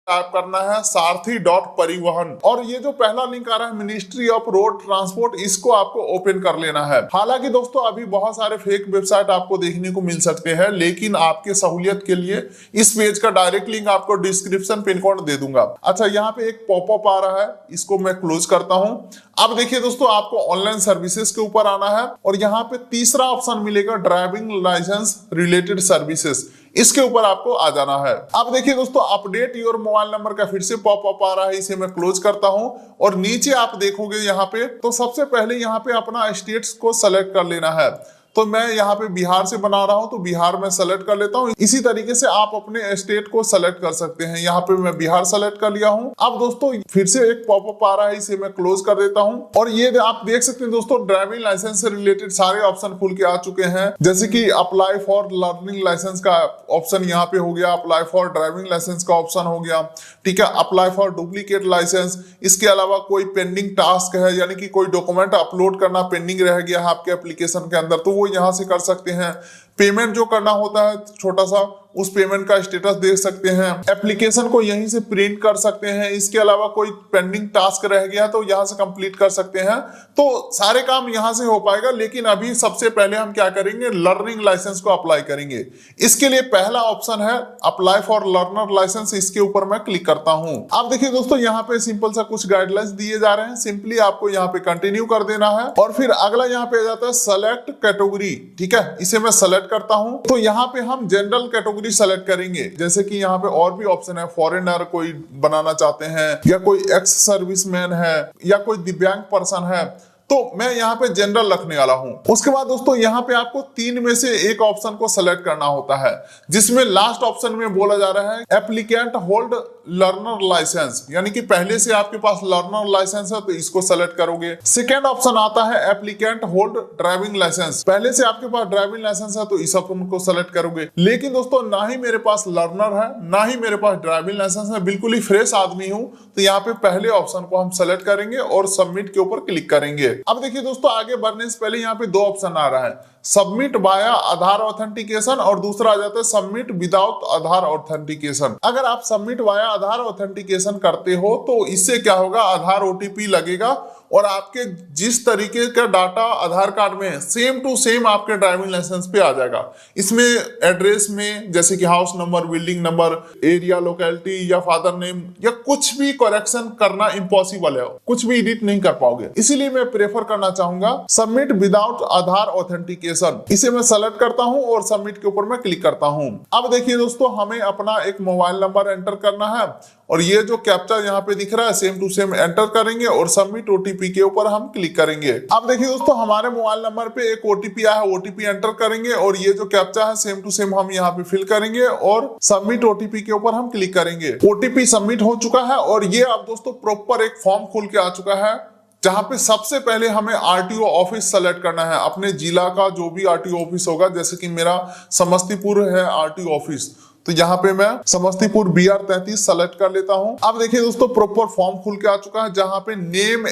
Type करना है सारथी.परिवहन और ये जो पहला लिंक आ रहा है मिनिस्ट्री ऑफ रोड ट्रांसपोर्ट, इसको आपको ओपन कर लेना है। हालांकि दोस्तों अभी बहुत सारे फेक वेबसाइट आपको देखने को मिल सकते हैं, लेकिन आपके सहूलियत के लिए इस पेज का डायरेक्ट लिंक आपको डिस्क्रिप्शन पिन कोड दे दूंगा। अच्छा, यहाँ पे एक पॉपअप आ रहा है, इसको मैं क्लोज करता हूँ। अब देखिए दोस्तों, आपको ऑनलाइन सर्विसेज के ऊपर आना है और यहाँ पे तीसरा ऑप्शन मिलेगा ड्राइविंग लाइसेंस रिलेटेड सर्विसेज, इसके ऊपर आपको आ जाना है। अब देखिए दोस्तों, अपडेट योर मोबाइल नंबर का फिर से पॉपअप आ रहा है, इसे मैं क्लोज करता हूं और नीचे आप देखोगे यहाँ पे, तो सबसे पहले यहाँ पे अपना स्टेट्स को सेलेक्ट कर लेना है। तो मैं यहाँ पे बिहार से बना रहा हूं, तो बिहार में सेलेक्ट कर लेता हूं। इसी तरीके से आप अपने स्टेट को सेलेक्ट कर सकते हैं। यहाँ पे मैं बिहार सेलेक्ट कर लिया हूं। अब दोस्तों फिर से एक पॉपअप आ रहा है, इसे मैं क्लोज कर देता हूं और ये आप देख सकते हैं दोस्तों, ड्राइविंग लाइसेंस से रिलेटेड सारे ऑप्शन खुल के आ चुके हैं। जैसे कि अप्लाई फॉर लर्निंग लाइसेंस का ऑप्शन यहाँ पे हो गया, अप्लाई फॉर ड्राइविंग लाइसेंस का ऑप्शन हो गया, ठीक है, अप्लाई फॉर डुप्लीकेट लाइसेंस। इसके अलावा कोई पेंडिंग टास्क है, यानी कि कोई डॉक्यूमेंट अपलोड करना पेंडिंग रह गया है आपके एप्लीकेशन के अंदर, तो वो यहाँ से कर सकते हैं। पेमेंट जो करना होता है छोटा सा, उस पेमेंट का स्टेटस देख सकते हैं। एप्लीकेशन को यहीं से प्रिंट कर सकते हैं। इसके अलावा कोई पेंडिंग टास्क रह गया तो यहाँ से कंप्लीट कर सकते हैं। तो सारे काम यहाँ से हो पाएगा, लेकिन अभी सबसे पहले हम क्या करेंगे, लर्निंग लाइसेंस को अप्लाई करेंगे। इसके लिए पहला ऑप्शन है अप्लाई फॉर लर्नर लाइसेंस, इसके ऊपर मैं क्लिक करता हूँ। अब देखिए दोस्तों, यहाँ पे सिंपल सा कुछ गाइडलाइंस दिए जा रहे हैं, सिंपली आपको यहाँ पे कंटिन्यू कर देना है और फिर अगला यहाँ पे आ जाता है सेलेक्ट कैटेगरी, ठीक है, इसे मैं सेलेक्ट करता हूँ। तो यहाँ पे हम जनरल कैटेगरी सेलेक्ट करेंगे, जैसे कि यहाँ पे और भी ऑप्शन है, फॉरेनर कोई बनाना चाहते हैं या कोई एक्स सर्विसमैन है या कोई दिव्यांग पर्सन है, तो मैं यहाँ पे जनरल रखने वाला हूँ। उसके बाद दोस्तों यहाँ पे आपको 3 में से एक ऑप्शन को सेलेक्ट करना होता है, जिसमें लास्ट ऑप्शन में बोला जा रहा है एप्लीकेंट होल्ड लर्नर लाइसेंस, यानी कि पहले से आपके पास लर्नर लाइसेंस है तो इसको सेलेक्ट करोगे। सेकेंड ऑप्शन आता है एप्लीकेंट होल्ड ड्राइविंग लाइसेंस, पहले से आपके पास ड्राइविंग लाइसेंस है तो इस ऑप्शन को सेलेक्ट करोगे। लेकिन दोस्तों ना ही मेरे पास लर्नर है ना ही मेरे पास ड्राइविंग लाइसेंस है, बिल्कुल ही फ्रेश आदमी हूँ, तो यहाँ पे पहले ऑप्शन को हम सेलेक्ट करेंगे और सबमिट के ऊपर क्लिक करेंगे। अब देखिए दोस्तों, आगे बढ़ने से पहले यहाँ पे 2 ऑप्शन आ रहा है, सबमिट बाया आधार ऑथेंटिकेशन और दूसरा आ जाता है सबमिट विदाउट आधार ऑथेंटिकेशन। अगर आप सबमिट वाया आधार ऑथेंटिकेशन करते हो तो इससे क्या होगा, आधार ओटीपी लगेगा और आपके जिस तरीके का डाटा आधार कार्ड में सेम टू सेम आपके ड्राइविंग लाइसेंस पे आ जाएगा। इसमें एड्रेस में जैसे कि house number, building number, area, locality या फादर नेम या कुछ भी करेक्शन करना इम्पॉसिबल है, कुछ भी एडिट नहीं कर पाओगे। इसीलिए मैं प्रेफर करना चाहूंगा सबमिट विदाउट आधार ऑथेंटिकेशन, इसे मैं सेलेक्ट करता हूं और सबमिट के ऊपर मैं क्लिक करता हूं। अब देखिए दोस्तों, हमें अपना एक मोबाइल नंबर एंटर करना है और ये जो कैप्चा यहाँ पे दिख रहा है सेम टू सेम एंटर करेंगे और सबमिट ओटीपी के ऊपर हम क्लिक करेंगे। अब देखिए दोस्तों, हमारे मोबाइल नंबर पे एक ओटीपी आया है, ओटीपी एंटर करेंगे और ये जो कैप्चा है सेम टू सेम हम यहाँ पे फिल करेंगे और सबमिट ओटीपी के ऊपर हम क्लिक करेंगे। ओटीपी सबमिट हो चुका है और ये अब दोस्तों प्रॉपर एक फॉर्म खुल के आ चुका है, जहां पे सबसे पहले हमें आरटीओ ऑफिस सेलेक्ट करना है, अपने जिला का जो भी आरटीओ ऑफिस होगा। जैसे कि मेरा समस्तीपुर है आरटीओ ऑफिस, तो यहाँ पे मैं समस्तीपुर BR 33 सेलेक्ट कर लेता हूँ। अब देखिए दोस्तों, प्रॉपर फॉर्म खुल के आ चुका है, जहां पे नेम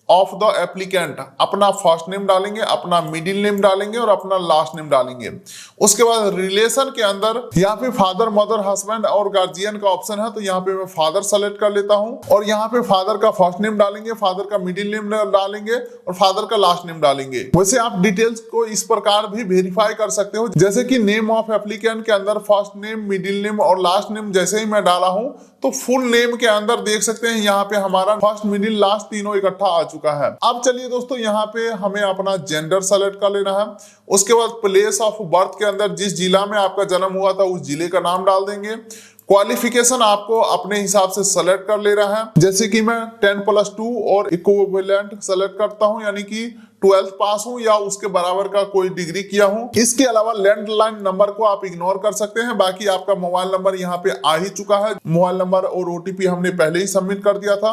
ऑफ द एप्लीकेंट, अपना फर्स्ट नेम डालेंगे, अपना मिडिल नेम डालेंगे और अपना लास्ट नेम डालेंगे। उसके बाद रिलेशन के अंदर यहाँ पे फादर, मदर, हस्बैंड और गार्जियन का ऑप्शन है, तो यहाँ पे मैं फादर सेलेक्ट कर लेता हूँ और यहाँ पे फादर का फर्स्ट नेम डालेंगे, फादर का मिडिल नेम डालेंगे और फादर का लास्ट नेम डालेंगे। वैसे आप डिटेल्स को इस प्रकार भी वेरीफाई कर सकते हो, जैसे कि नेम ऑफ एप्लीकेंट के अंदर फर्स्ट नेम, मिडिल नेम और लास्ट नेम जैसे ही मैं डाला हूँ तो फुल नेम के अंदर देख सकते हैं यहाँ पे हमारा फर्स्ट, मिडिल, लास्ट तीनों इकट्ठा आ चुका है। अब चलिए दोस्तों, यहाँ पे हमें अपना जेंडर सेलेक्ट कर लेना है। उसके बाद प्लेस ऑफ बर्थ के अंदर जिस जिला में आपका जन्म हुआ था उस जिले का नाम डाल देंगे। क्वालिफिकेशन आपको अपने हिसाब से सेलेक्ट कर ले रहा है, जैसे कि मैं 10+2 और इक्विवेलेंट सेलेक्ट करता हूं, यानी कि 12th पास हूं या उसके बराबर का कोई डिग्री किया हूं। इसके अलावा लैंडलाइन नंबर को आप इग्नोर कर सकते हैं, बाकी आपका मोबाइल नंबर यहाँ पे आ ही चुका है। मोबाइल नंबर और ओटीपी हमने पहले ही सबमिट कर दिया था।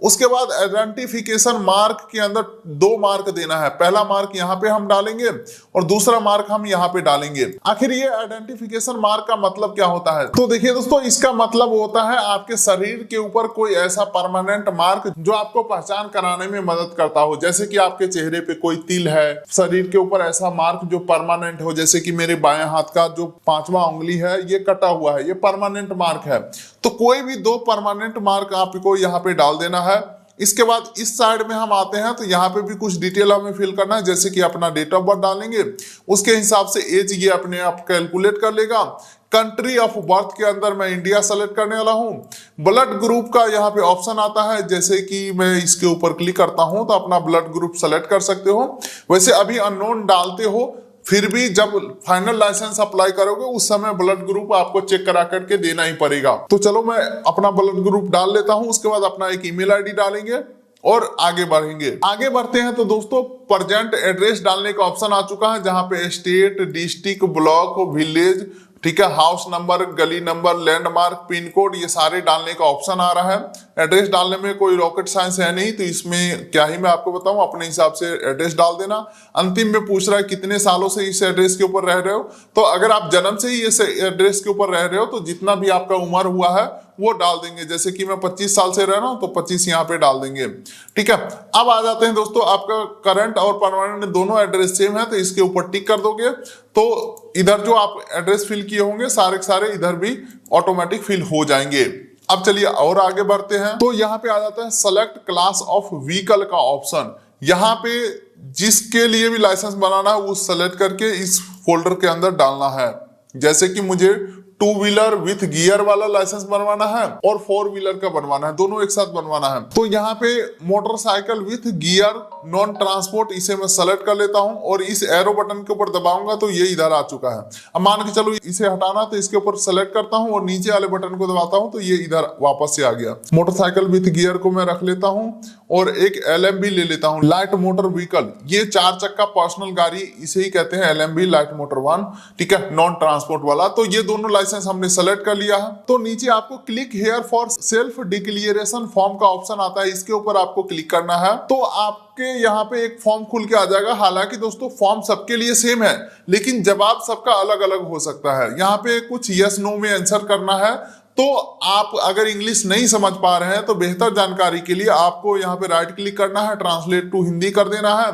उसके बाद आइडेंटिफिकेशन मार्क के अंदर 2 मार्क देना है। पहला मार्क यहाँ पे हम डालेंगे और दूसरा मार्क हम यहाँ पे डालेंगे। आखिर ये आइडेंटिफिकेशन मार्क का मतलब क्या होता है? तो देखिए दोस्तों, इसका मतलब होता है आपके शरीर के ऊपर कोई ऐसा परमानेंट मार्क जो आपको पहचान कराने में मदद करता हो। जैसे कि आपके चेहरे पे कोई तिल है, शरीर के ऊपर ऐसा मार्क जो परमानेंट हो, जैसे कि मेरे बाएं हाथ का जो 5वां उंगली है ये कटा हुआ है, ये परमानेंट मार्क है। तो कोई भी 2 परमानेंट मार्क आपको यहाँ पे डाल देना है। इसके बाद इस साइड में हम आते हैं तो यहाँ पे भी कुछ डिटेल हमें फिल करना है, जैसे कि अपना डेट ऑफ बर्थ डालेंगे, उसके हिसाब से एज ये अपने आप कैलकुलेट कर लेगा। कंट्री ऑफ बर्थ के अंदर मैं इंडिया सेलेक्ट करने वाला हूँ। ब्लड ग्रुप का यहाँ पे ऑप्शन आता है, जैसे कि मैं इसके ऊपर क्लिक करता हूँ तो अपना ब्लड ग्रुप सेलेक्ट कर सकते हो। वैसे अभी अननोन डालते हो, फिर भी जब फाइनल लाइसेंस अप्लाई करोगे उस समय ब्लड ग्रुप आपको चेक करा करके देना ही पड़ेगा। तो चलो मैं अपना ब्लड ग्रुप डाल लेता हूं, उसके बाद अपना एक ईमेल आईडी डालेंगे और आगे बढ़ेंगे। आगे बढ़ते हैं तो दोस्तों प्रेजेंट एड्रेस डालने का ऑप्शन आ चुका है, जहां पे स्टेट, डिस्ट्रिक्ट, ब्लॉक, विलेज, ठीक है, हाउस नंबर, गली नंबर, लैंडमार्क, पिन कोड, ये सारे डालने का ऑप्शन आ रहा है। एड्रेस डालने में कोई रॉकेट साइंस है नहीं, तो इसमें क्या ही मैं आपको बताऊं, अपने हिसाब से एड्रेस डाल देना। अंतिम में पूछ रहा है कितने सालों से इस एड्रेस के ऊपर रह रहे हो। तो अगर आप जन्म से ही इस एड्रेस के ऊपर रह रहे हो तो जितना भी आपका उम्र हुआ है वो डाल देंगे। जैसे कि मैं 25 साल से रह रहा हूं तो 25 यहाँ पे डाल देंगे। ठीक है, अब आ जाते हैं दोस्तों, आपका करंट और परमानेंट दोनों एड्रेस सेम है तो इसके ऊपर टिक कर दोगे तो इधर जो आप एड्रेस फिल किए होंगे सारे के सारे इधर भी ऑटोमेटिक फिल हो जाएंगे। अब चलिए और आगे बढ़ते हैं तो यहाँ पे आ जाता है सेलेक्ट क्लास ऑफ व्हीकल का ऑप्शन। यहाँ पे जिसके लिए भी लाइसेंस बनाना है वो सेलेक्ट करके इस फोल्डर के अंदर डालना है। जैसे कि मुझे 2 व्हीलर विथ गियर वाला लाइसेंस बनवाना है और 4 व्हीलर का बनवाना है, दोनों एक साथ बनवाना है। तो यहाँ पे motorcycle with gear non transport इसे मैं सेलेक्ट कर लेता हूँ और इस एरो बटन के ऊपर दबाऊंगा तो ये इधर आ चुका है। अब मान के चलो इसे हटाना तो इसके ऊपर सेलेक्ट करता हूँ और नीचे वाले बटन को दबाता हूँ तो ये इधर वापस से आ गया। मोटरसाइकिल विथ गियर को मैं रख लेता हूँ और एक LMB ले लेता हूँ, लाइट मोटर व्हीकल। ये 4 चक्का पर्सनल गाड़ी, इसे ही कहते हैं LMB, लाइट मोटर 1, ठीक है, नॉन ट्रांसपोर्ट वाला। तो ये दोनों लाइसेंस हमने सेलेक्ट कर लिया है। तो नीचे आपको click here for self declaration form का ऑप्शन आता है, इसके ऊपर आपको क्लिक करना है तो आपके यहाँ पे एक फॉर्म खुल के आ जाएगा। हालांकि दोस्तों फॉर्म सबके लिए सेम है लेकिन जवाब सबका अलग अलग हो सकता है। यहाँ पे कुछ यस नो में आंसर करना है। तो आप अगर इंग्लिश नहीं समझ पा रहे हैं तो बेहतर जानकारी के लिए आपको यहाँ पे राइट क्लिक करना है, ट्रांसलेट टू हिंदी कर देना है।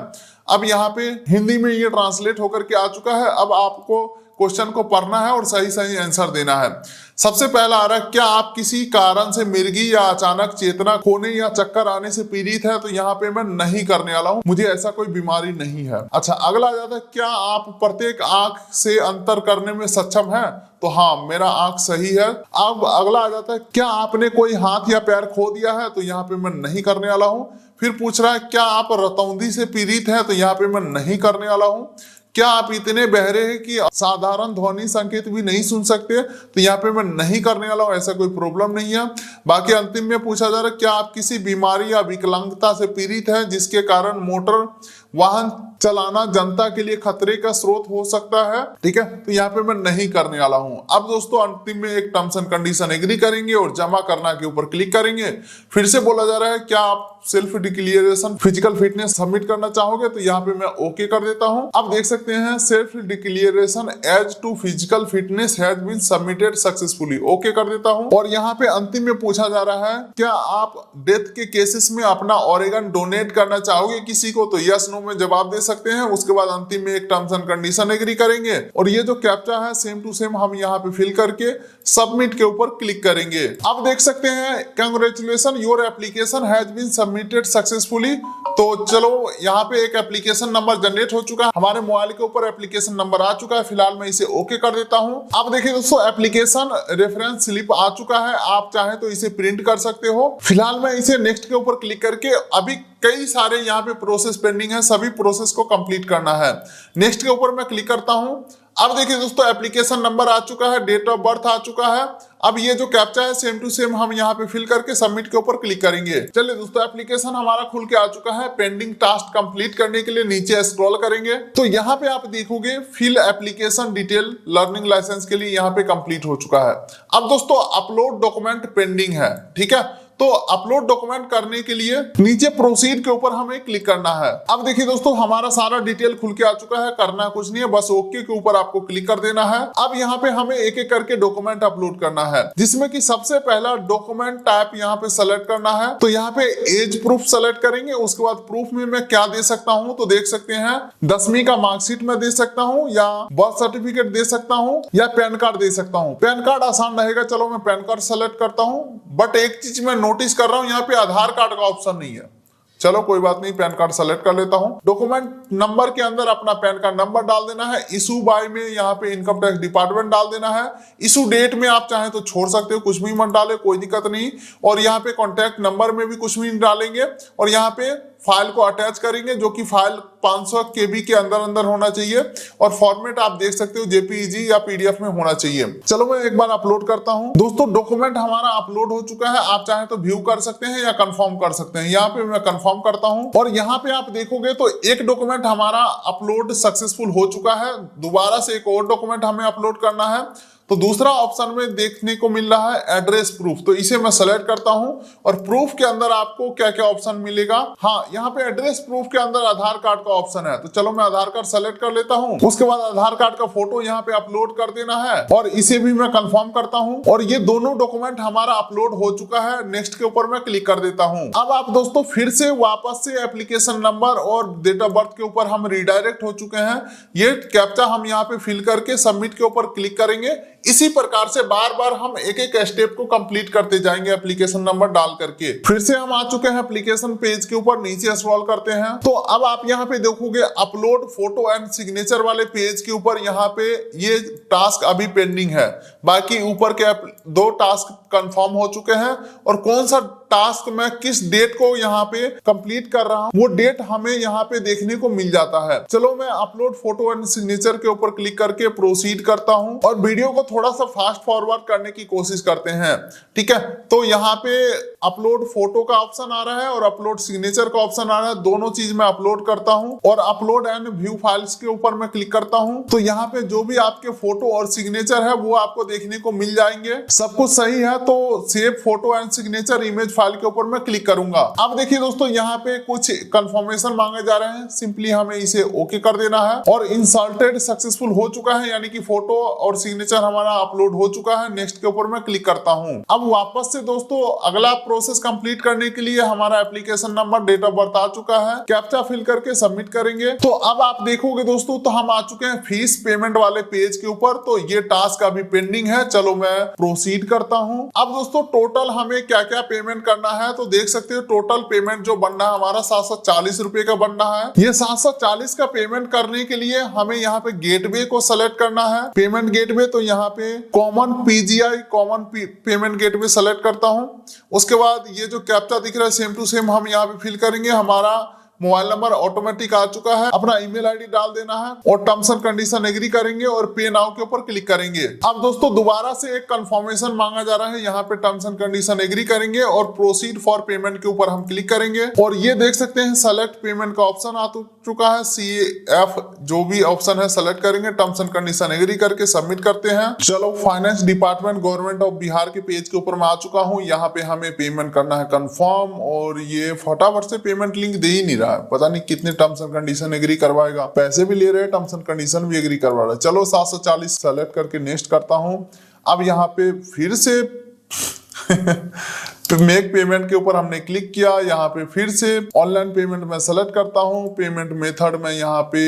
अब यहाँ पे हिंदी में ये ट्रांसलेट होकर के आ चुका है। अब आपको क्वेश्चन को पढ़ना है और सही सही आंसर देना है। सबसे पहला आ रहा है, क्या आप किसी कारण से मिर्गी या अचानक चेतना खोने या चक्कर आने से पीड़ित है? तो यहाँ पे मैं नहीं करने वाला हूँ, मुझे ऐसा कोई बीमारी नहीं है। अच्छा, अगला आ जाता है, क्या आप प्रत्येक आंख से अंतर करने में सक्षम है? तो हाँ, मेरा आंख सही है। अब अगला आ जाता है, क्या आपने कोई हाथ या पैर खो दिया है? तो यहाँ पे मैं नहीं करने वाला हूँ। फिर पूछ रहा है, क्या आप रतौंधी से पीड़ित है? तो यहाँ पे मैं नहीं करने वाला हूँ। क्या आप इतने बहरे हैं कि साधारण ध्वनि संकेत भी नहीं सुन सकते? तो यहाँ पे मैं नहीं करने वाला हूँ, ऐसा कोई प्रॉब्लम नहीं है। बाकी अंतिम में पूछा जा रहा है, क्या आप किसी बीमारी या विकलांगता से पीड़ित हैं जिसके कारण मोटर वाहन चलाना जनता के लिए खतरे का स्रोत हो सकता है? ठीक है, तो यहाँ पे मैं नहीं करने वाला हूँ। अब दोस्तों अंतिम में एक टर्म्स एंड कंडीशन एग्री करेंगे और जमा करना के ऊपर क्लिक करेंगे। फिर से बोला जा रहा है, क्या आप self declaration physical fitness submit करना चाहोगे? तो यहाँ पे मैं ओके कर देता हूँ। अब देख सकते हैं, self declaration as to physical fitness has been submitted successfully, okay कर देता हूँ। और यहाँ पे अंतिम में पूछा जा रहा है, क्या आप डेथ के केसेस में अपना ऑर्गन डोनेट करना चाहोगे किसी को? तो यस नो में जवाब दे सकते हैं। उसके बाद अंतिम में एक टर्म्स एंड कंडीशन एग्री करेंगे और ये जो कैप्चा है सेम टू सेम हम यहाँ पे फिल करके सबमिट के ऊपर क्लिक करेंगे। अब देख सकते हैं, congratulation your application has been submitted successfully. तो चलो यहाँ पे एक एप्लीकेशन नंबर जनरेट हो चुका है, हमारे मोबाइल के ऊपर एप्लीकेशन नंबर आ चुका है। फिलहाल मैं इसे ओके कर देता हूँ। अब देखिए दोस्तों, एप्लीकेशन रेफरेंस स्लिप आ चुका है, आप चाहे तो इसे प्रिंट कर सकते हो। फिलहाल मैं इसे नेक्स्ट के ऊपर क्लिक करके, अभी कई सारे यहाँ पे प्रोसेस पेंडिंग है, सभी प्रोसेस को कंप्लीट करना है। नेक्स्ट के ऊपर मैं क्लिक करता हूँ। अब देखिए दोस्तों, एप्लीकेशन नंबर आ चुका है, डेट ऑफ बर्थ आ चुका है। अब ये जो कैप्चा है सेम टू सेम हम यहाँ पे फिल करके सबमिट के ऊपर क्लिक करेंगे। चलिए दोस्तों, एप्लीकेशन हमारा खुल के आ चुका है। पेंडिंग टास्क कंप्लीट करने के लिए नीचे स्क्रॉल करेंगे तो यहाँ पे आप देखोगे fill application detail learning license के लिए यहाँ पे कंप्लीट हो चुका है। अब दोस्तों अपलोड डॉक्यूमेंट पेंडिंग है, ठीक है। तो अपलोड डॉक्यूमेंट करने के लिए नीचे प्रोसीड के ऊपर हमें क्लिक करना है। अब देखिए दोस्तों, हमारा सारा डिटेल खुल के आ चुका है, करना कुछ नहीं है, बस ओके के ऊपर आपको क्लिक कर देना है। अब यहाँ पे हमें एक एक करके डॉक्यूमेंट अपलोड करना है, जिसमें कि सबसे पहला डॉक्यूमेंट टाइप यहाँ पे सेलेक्ट करना है। तो यहाँ पे एज प्रूफ सेलेक्ट करेंगे। उसके बाद प्रूफ में मैं क्या दे सकता हूँ, तो देख सकते हैं 10वीं का मार्कशीट में दे सकता हूँ, या बर्थ सर्टिफिकेट दे सकता हूँ, या पैन कार्ड दे सकता हूँ। पैन कार्ड आसान रहेगा, चलो मैं पैन कार्ड सेलेक्ट करता हूँ। बट एक चीज मैं नोटिस कर रहा हूँ, यहाँ पे आधार कार्ड का ऑप्शन नहीं है। चलो कोई बात नहीं, पैन कार्ड सेलेक्ट कर लेता हूं। डॉक्यूमेंट नंबर के अंदर अपना पैन कार्ड नंबर डाल देना है। इशू बाय में यहाँ पे इनकम टैक्स डिपार्टमेंट डाल देना है। इशू डेट में आप चाहें तो छोड़ सकते हो, कुछ भी मत डाले, कोई दिक्कत नहीं। और यहाँ पे कॉन्टैक्ट नंबर में भी कुछ भी नहीं डालेंगे। और यहाँ पे फाइल को अटैच करेंगे, जो कि फाइल 500 KB के अंदर होना चाहिए। और फॉर्मेट आप देख सकते हो JPEG या PDF में होना चाहिए। चलो मैं एक बार अपलोड करता हूं। दोस्तों डॉक्यूमेंट हमारा अपलोड हो चुका है। आप चाहे तो व्यू कर सकते हैं या कंफर्म कर सकते हैं। यहाँ पे मैं कंफर्म करता हूं, और यहाँ पे आप देखोगे तो एक डॉक्यूमेंट हमारा अपलोड सक्सेसफुल हो चुका है। दोबारा से एक और डॉक्यूमेंट हमें अपलोड करना है। तो दूसरा ऑप्शन में देखने को मिल रहा है एड्रेस प्रूफ, तो इसे मैं सेलेक्ट करता हूं। और प्रूफ के अंदर आपको क्या क्या ऑप्शन मिलेगा, हाँ यहाँ पे एड्रेस प्रूफ के अंदर आधार कार्ड का ऑप्शन है। तो चलो मैं आधार कार्ड सेलेक्ट कर लेता हूं। उसके बाद आधार कार्ड का फोटो यहाँ पे अपलोड कर देना है, और इसे भी मैं कंफर्म करता हूं। और ये दोनों डॉक्यूमेंट हमारा अपलोड हो चुका है। नेक्स्ट के ऊपर मैं क्लिक कर देता हूं। अब आप दोस्तों फिर से वापस से एप्लीकेशन नंबर और डेट ऑफ बर्थ के ऊपर हम रिडायरेक्ट हो चुके हैं। ये कैप्चा हम यहाँ पे फिल करके सबमिट के ऊपर क्लिक करेंगे। इसी प्रकार से बार बार हम एक एक स्टेप को कंप्लीट करते जाएंगे एप्लीकेशन नंबर डाल करके। फिर से हम आ चुके हैं एप्लीकेशन पेज के ऊपर, नीचे स्क्रॉल करते हैं। तो अब आप यहाँ पे देखोगे अपलोड फोटो एंड सिग्नेचर वाले पेज के ऊपर यहाँ पे ये टास्क अभी पेंडिंग है। बाकी ऊपर के 2 टास्क कंफर्म हो चुके हैं। और कौन सा टास्क मैं किस डेट को यहाँ पे कंप्लीट कर रहा हूँ, वो डेट हमें यहाँ पे देखने को मिल जाता है। चलो मैं अपलोड फोटो एंड सिग्नेचर के ऊपर क्लिक करके प्रोसीड करता हूँ, और वीडियो को थोड़ा सा फास्ट फॉरवर्ड करने की कोशिश करते हैं। ठीक है, तो यहाँ पे अपलोड फोटो का ऑप्शन आ रहा है और अपलोड सिग्नेचर का ऑप्शन आ रहा है। दोनों चीज मैं अपलोड करता हूँ, और अपलोड एंड व्यू फाइल्स के ऊपर मैं क्लिक करता हूँ। तो यहाँ पे जो भी आपके फोटो और सिग्नेचर है वो आपको देखने को मिल जाएंगे। सब कुछ सही है तो save photo and signature image file के ऊपर मैं क्लिक करूंगा। अब देखिए दोस्तों, यहाँ पे कुछ कंफर्मेशन मांगे जा रहे हैं, सिंपली हमें इसे ओके कर देना है। और इंसर्टेड सक्सेसफुल हो चुका है, यानी कि फोटो और सिग्नेचर हमारा अपलोड हो चुका है। नेक्स्ट के ऊपर मैं क्लिक करता हूं। अब वापस से दोस्तों अगला प्रोसेस कंप्लीट करने के लिए हमारा application number, date of birth आ चुका है। कैप्चा फिल करके सबमिट करेंगे। तो अब आप देखोगे दोस्तों, तो हम आ चुके हैं फीस पेमेंट वाले पेज के ऊपर। तो ये टास्क अभी पेंडिंग है। चलो मैं प्रोसीड करता हूं। अब दोस्तों टोटल हमें क्या क्या पेमेंट करना है, तो देख सकते हो टोटल पेमेंट जो बनना है हमारा 740 रुपए का बनना है। ये 740 का पेमेंट करने के लिए हमें यहाँ पे गेटवे को सेलेक्ट करना है, पेमेंट गेटवे। तो यहाँ पे common PGI common payment gateway select करता हूं। उसके बाद ये जो कैप्चा दिख रहा है सेम टू सेम हम यहाँ पे फिल करेंगे। हमारा मोबाइल नंबर ऑटोमेटिक आ चुका है, अपना ईमेल आईडी डाल देना है, और टर्म्स एंड कंडीशन एग्री करेंगे और पे नाउ के ऊपर क्लिक करेंगे। अब दोस्तों दोबारा से एक कंफर्मेशन मांगा जा रहा है, यहाँ पे टर्म्स एंड कंडीशन एग्री करेंगे और प्रोसीड फॉर पेमेंट के ऊपर हम क्लिक करेंगे। और ये देख सकते हैं सेलेक्ट पेमेंट का ऑप्शन आ चुका है। CF जो भी ऑप्शन है सेलेक्ट करेंगे, टर्म्स एंड कंडीशन एग्री करके सबमिट करते हैं। चलो finance department government of Bihar के पेज के ऊपर मैं आ चुका हूँ। यहाँ पे हमें पेमेंट करना है कंफर्म, और ये फटाफट से पेमेंट लिंक दे ही नहीं रहा है, पता नहीं कितने टर्म्स एंड कंडीशन एग्री करवाएगा। पैसे भी ले रहे हैं, टर्म्स एंड कंडीशन भी एग्री करवा रहा है। चलो 740 सेलेक्ट करके नेक्स्ट करता हूं। अब यहाँ पे फिर से मेक पेमेंट के ऊपर हमने क्लिक किया। यहाँ पे फिर से ऑनलाइन पेमेंट में सेलेक्ट करता हूँ। पेमेंट मेथड में यहाँ पे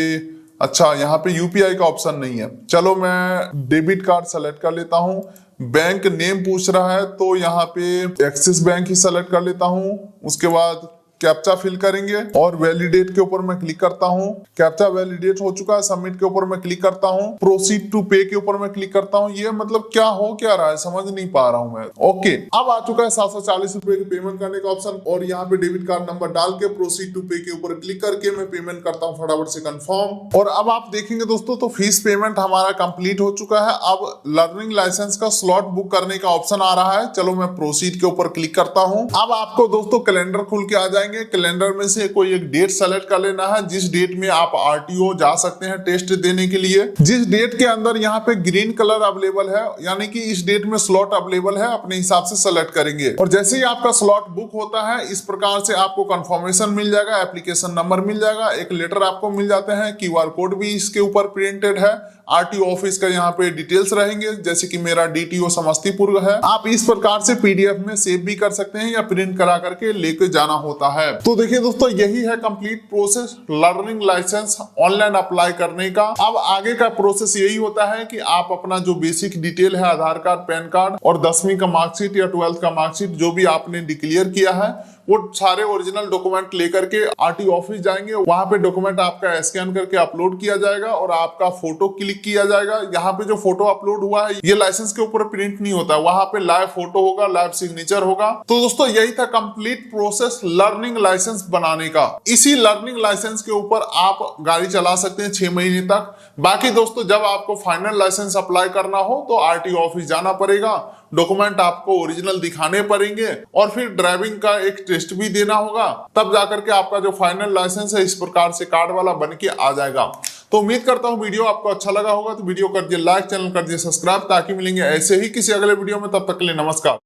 अच्छा, यहाँ पे UPI का ऑप्शन नहीं है। चलो मैं डेबिट कार्ड सेलेक्ट कर लेता हूँ। बैंक नेम पूछ रहा है, तो यहाँ पे एक्सिस बैंक ही सेलेक्ट कर लेता हूँ। उसके बाद कैप्चा फिल करेंगे और वैलिडेट के ऊपर मैं क्लिक करता हूं। कैप्चा वैलिडेट हो चुका है, सबमिट के ऊपर मैं क्लिक करता हूं। प्रोसीड टू पे के ऊपर मैं क्लिक करता हूं। ये मतलब क्या हो क्या रहा है समझ नहीं पा रहा हूं मैं। ओके, अब आ चुका है 740 रुपए की पेमेंट करने का ऑप्शन, और यहाँ पे डेबिट कार्ड नंबर डाल के प्रोसीड टू पे के ऊपर क्लिक करके मैं पेमेंट करता हूँ फटाफट से कंफर्म। और अब आप देखेंगे दोस्तों, तो फीस पेमेंट हमारा कंप्लीट हो चुका है। अब लर्निंग लाइसेंस का स्लॉट बुक करने का ऑप्शन आ रहा है। चलो मैं प्रोसीड के ऊपर क्लिक करता हूँ। अब आपको दोस्तों कैलेंडर खुल के आ जाएंगे। जाएंगे, कैलेंडर में से कोई एक डेट सेलेक्ट कर लेना है जिस डेट में आप आरटीओ जा सकते हैं टेस्ट देने के लिए। जिस डेट के अंदर यहाँ पे ग्रीन कलर अवेलेबल है, यानी कि इस डेट में स्लॉट अवेलेबल है, अपने हिसाब से सेलेक्ट करेंगे। और जैसे ही आपका स्लॉट बुक होता है, इस प्रकार से आपको कंफर्मेशन मिल जाएगा, एप्लीकेशन नंबर मिल जाएगा, एक लेटर आपको मिल जाते हैं, क्यूआर कोड भी इसके ऊपर प्रिंटेड है, आरटीओ ऑफिस का यहाँ पे डिटेल्स रहेंगे, जैसे कि मेरा डीटीओ समस्तीपुर है। आप इस प्रकार से पीडीएफ में सेव भी कर सकते हैं या प्रिंट करा करके लेके जाना होता है। तो देखिए दोस्तों, यही है complete process learning license online apply करने का। अब आगे का प्रोसेस यही होता है कि आप अपना जो बेसिक डिटेल है, आधार कार्ड, पैन कार्ड और 10वीं का मार्कशीट या 12th का मार्कशीट जो भी आपने डिक्लेयर किया है, वो सारे ओरिजिनल डॉक्यूमेंट लेकर के आरटीओ ऑफिस जाएंगे। वहां पे डॉक्यूमेंट आपका स्कैन करके अपलोड किया जाएगा और आपका फोटो क्लिक किया जाएगा। यहाँ पे जो फोटो अपलोड हुआ है ये लाइसेंस के ऊपर प्रिंट नहीं होता, वहां पे लाइव फोटो होगा, लाइव सिग्नेचर होगा। तो दोस्तों, यही था कंप्लीट प्रोसेस लर्निंग लाइसेंस बनाने का। इसी लर्निंग लाइसेंस के ऊपर आप गाड़ी चला सकते हैं 6 महीने तक। बाकी दोस्तों, जब आपको फाइनल लाइसेंस अप्लाई करना हो तो आरटीओ ऑफिस जाना पड़ेगा, डॉक्यूमेंट आपको ओरिजिनल दिखाने पड़ेंगे और फिर ड्राइविंग का एक टेस्ट भी देना होगा। तब जाकर के आपका जो फाइनल लाइसेंस है इस प्रकार से कार्ड वाला बन के आ जाएगा। तो उम्मीद करता हूं वीडियो आपको अच्छा लगा होगा। तो वीडियो कर दिए लाइक, चैनल कर दिए सब्सक्राइब, ताकि मिलेंगे ऐसे ही किसी अगले वीडियो में। तब तक के लिए नमस्कार।